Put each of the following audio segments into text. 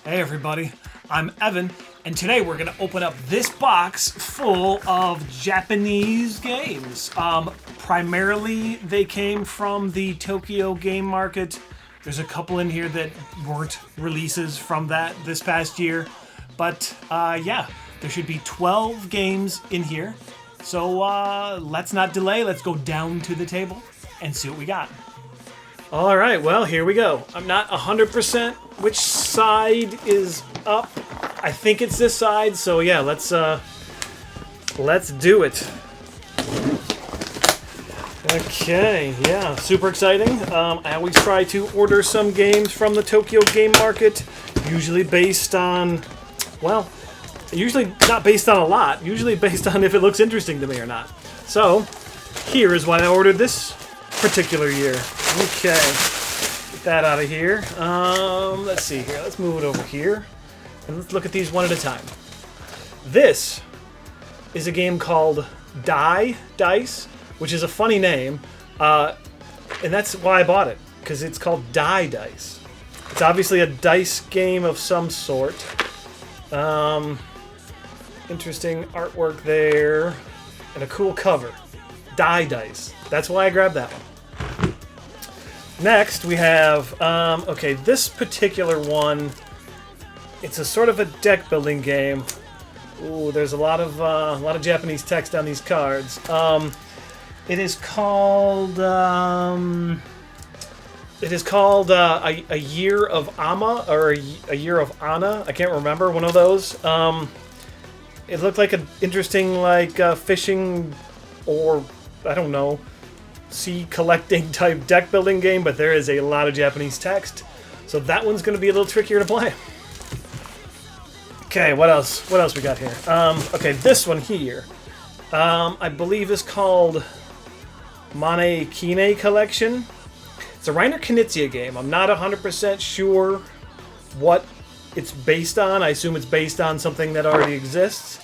Hey everybody, I'm Evan, and today we're going to open up this box full of Japanese games. Primarily they came from the Tokyo Game Market. There's a couple in here that weren't releases from this past year, but yeah, there should be 12 games in here. So let's not delay, let's go down to the table and see what we got. All right, well, here we go. I'm not 100% which side is up. I think it's this side, so yeah, let's do it. Okay, yeah, super exciting. I always try to order some games from the Tokyo Game Market, usually based on, well, usually not based on a lot, usually based on if it looks interesting to me or not. So, here is why I ordered this particular year. Okay, get that out of here. Let's see here. Let's move it over here, and let's look at these one at a time. This is a game called Dice, which is a funny name, and that's why I bought it, because it's called Dice. It's obviously a dice game of some sort. Interesting artwork there, and a cool cover. Dice. That's why I grabbed that one. Next, we have, okay, this particular one, it's a sort of a deck building game. Ooh, there's a lot of Japanese text on these cards. It is called a Year of Ama, or a Year of Ana. I can't remember, one of those. It looked like an interesting, fishing, or, I don't know, sea collecting type deck building game, but there is a lot of Japanese text, so that one's going to be a little trickier to play. Okay, what else we got here? Okay, this one here, I believe is called Manekine Collection. It's a Reiner Knizia game. I'm not 100% sure what it's based on. I assume it's based on something that already exists.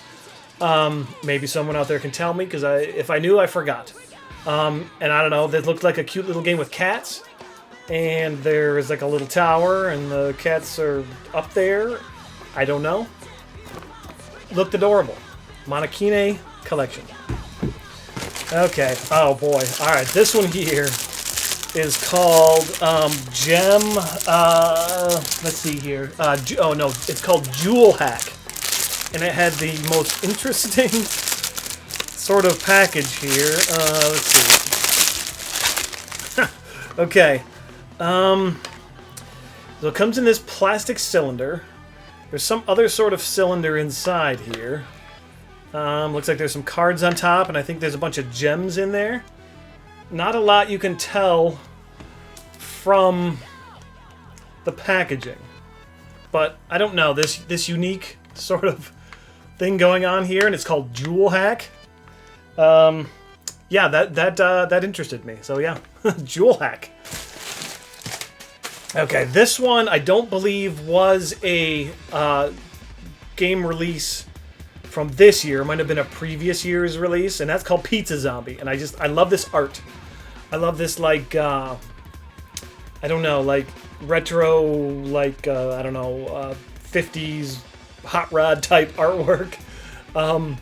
Maybe someone out there can tell me, because if I knew, I forgot. And I don't know, that looked like a cute little game with cats, and there's like a little tower, and the cats are up there. I don't know. Looked adorable. Manekine Collection. Okay, oh boy. Alright, this one here is called Gem, let's see here. Oh no, it's called Jewel Hack. And it had the most interesting sort of package here. Let's see. Okay. So it comes in this plastic cylinder. There's some other sort of cylinder inside here. Looks like there's some cards on top, and I think there's a bunch of gems in there. Not a lot you can tell from the packaging. But I don't know, this unique sort of thing going on here, and it's called Jewel Hack. Yeah, that interested me. So yeah, Jewel Hack. Okay, this one I don't believe was a game release from this year. It might have been a previous year's release, and that's called Pizza Zombie. And I love this art. I love this I don't know, like retro, I don't know, 50s hot rod type artwork. And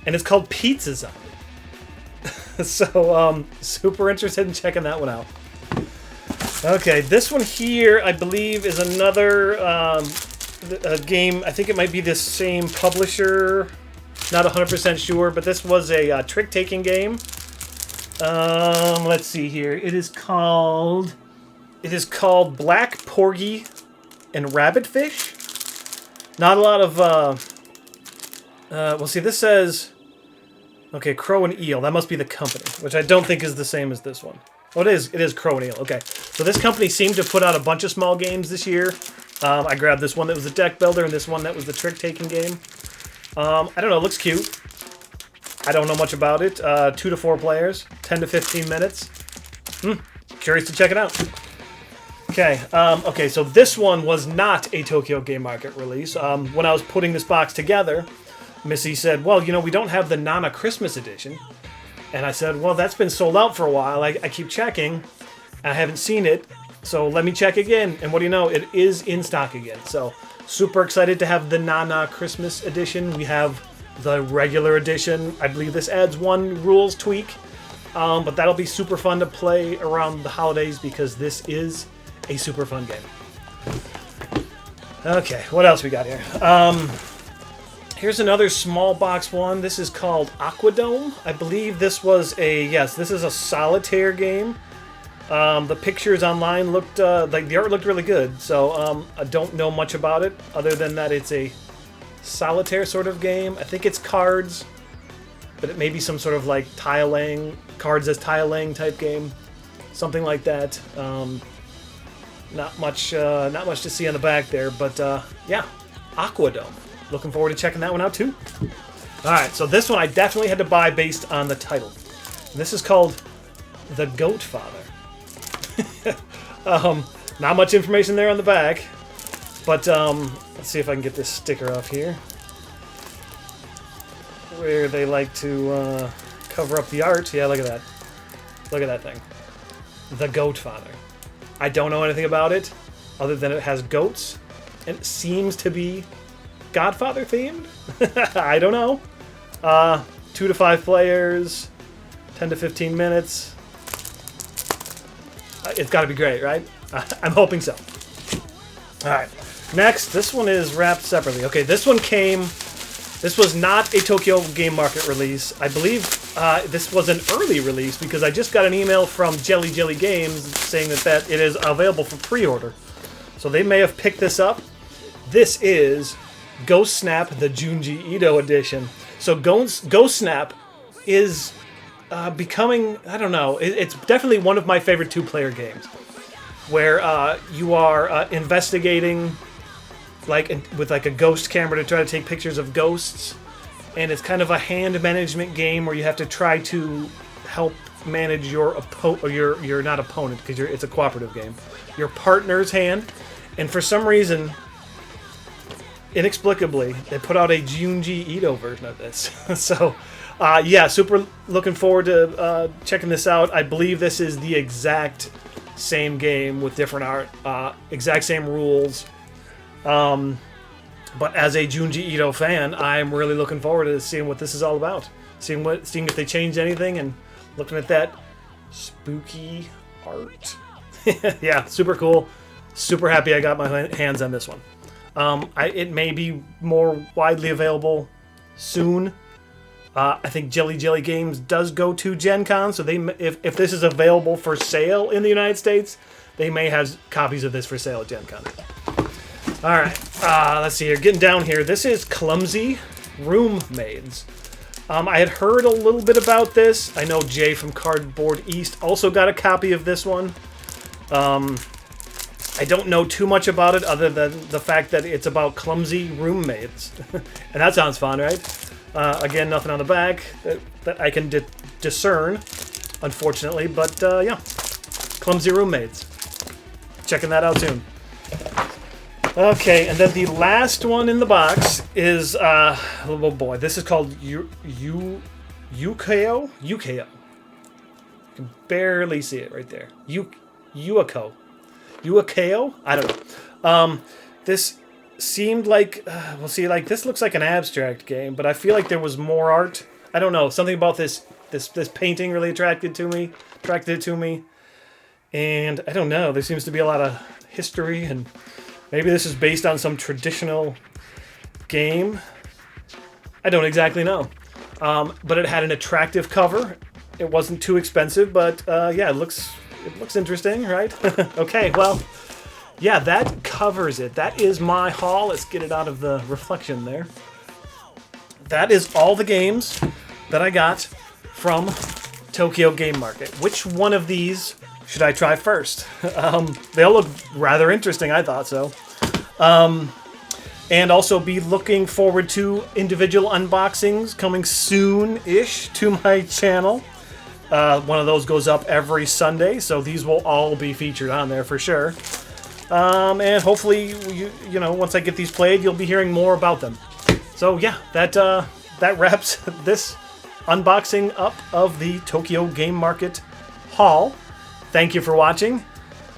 it's called Pizza Zombie. So, super interested in checking that one out. Okay, this one here, I believe, is another a game. I think it might be the same publisher. Not 100% sure, but this was a trick-taking game. Let's see here. It is called Black Porgy and Rabbitfish. Not a lot of, well, see, this says, okay, Crow and Eel. That must be the company, which I don't think is the same as this one. Oh, it is Crow and Eel. Okay, so this company seemed to put out a bunch of small games this year. I grabbed this one that was a deck builder, and this one that was the trick-taking game. I don't know, it looks cute. I don't know much about it. 2 to 4 players, 10 to 15 minutes. Curious to check it out. Okay, okay, so this one was not a Tokyo Game Market release. When I was putting this box together, Missy said, well, you know, we don't have the Nana Christmas edition. And I said, well, that's been sold out for a while. I keep checking. I haven't seen it. So let me check again, and what do you know? It is in stock again. So super excited to have the Nana Christmas edition. We have the regular edition. I believe this adds one rules tweak, but that'll be super fun to play around the holidays because this is a super fun game. Okay, what else we got here? Here's another small box one. This is called Aquadome. I believe this was this is a solitaire game. The pictures online looked, like the art looked really good, so I don't know much about it, other than that it's a solitaire sort of game. I think it's cards, but it may be some sort of like tile-laying, cards as tile-laying type game. Something like that. Not much to see on the back there, but yeah, Aquadome. Looking forward to checking that one out too. Alright, so this one I definitely had to buy based on the title. And this is called The Goat Father. Not much information there on the back, but let's see if I can get this sticker off here, where they like to cover up the art. Yeah, look at that. Look at that thing. The Goat Father. I don't know anything about it, other than it has goats, and it seems to be Godfather themed? I don't know. 2 to 5 players, 10 to 15 minutes. It's got to be great, right? I'm hoping so. Alright, next, this one is wrapped separately. Okay, this one this was not a Tokyo Game Market release. I believe this was an early release because I just got an email from Jelly Jelly Games saying that it is available for pre-order. So they may have picked this up. This is Ghost Snap, the Junji Ito edition. So Ghost Snap is becoming, I don't know, it's definitely one of my favorite two-player games, where you are investigating with a ghost camera to try to take pictures of ghosts, and it's kind of a hand management game where you have to try to help manage your not opponent, because it's a cooperative game, your partner's hand. And for some reason, inexplicably, they put out a Junji Ito version of this. So, yeah, super looking forward to checking this out. I believe this is the exact same game with different art, exact same rules. But as a Junji Ito fan, I'm really looking forward to seeing what this is all about. Seeing if they changed anything, and looking at that spooky art. Yeah, super cool. Super happy I got my hands on this one. It may be more widely available soon. I think Jelly Jelly Games does go to Gen Con, so if this is available for sale in the United States, they may have copies of this for sale at Gen Con. Alright, let's see here. Getting down here. This is Clumsy Roommaids. I had heard a little bit about this. I know Jay from Cardboard East also got a copy of this one. I don't know too much about it other than the fact that it's about clumsy roommates. And that sounds fun, right? Again, nothing on the back that I can discern, unfortunately. But, yeah. Clumsy roommates. Checking that out soon. Okay, and then the last one in the box is, oh boy, this is called Yukeo? Yukeo. You can barely see it right there. Yuako. Yuakeo? I don't know. This seemed like, we'll see, like, this looks like an abstract game, but I feel like there was more art. I don't know, something about this painting really attracted it to me. And I don't know, there seems to be a lot of history, and maybe this is based on some traditional game. I don't exactly know. But it had an attractive cover. It wasn't too expensive, but yeah, it looks interesting, right? Okay, well, yeah, that covers it. That is my haul. Let's get it out of the reflection there. That is all the games that I got from Tokyo Game Market. Which one of these should I try first? They all look rather interesting, I thought so. And also be looking forward to individual unboxings coming soon-ish to my channel. One of those goes up every Sunday, so these will all be featured on there for sure. And hopefully, you know, once I get these played, you'll be hearing more about them. So yeah, that wraps this unboxing up of the Tokyo Game Market haul. Thank you for watching.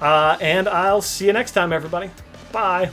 And I'll see you next time, everybody. Bye.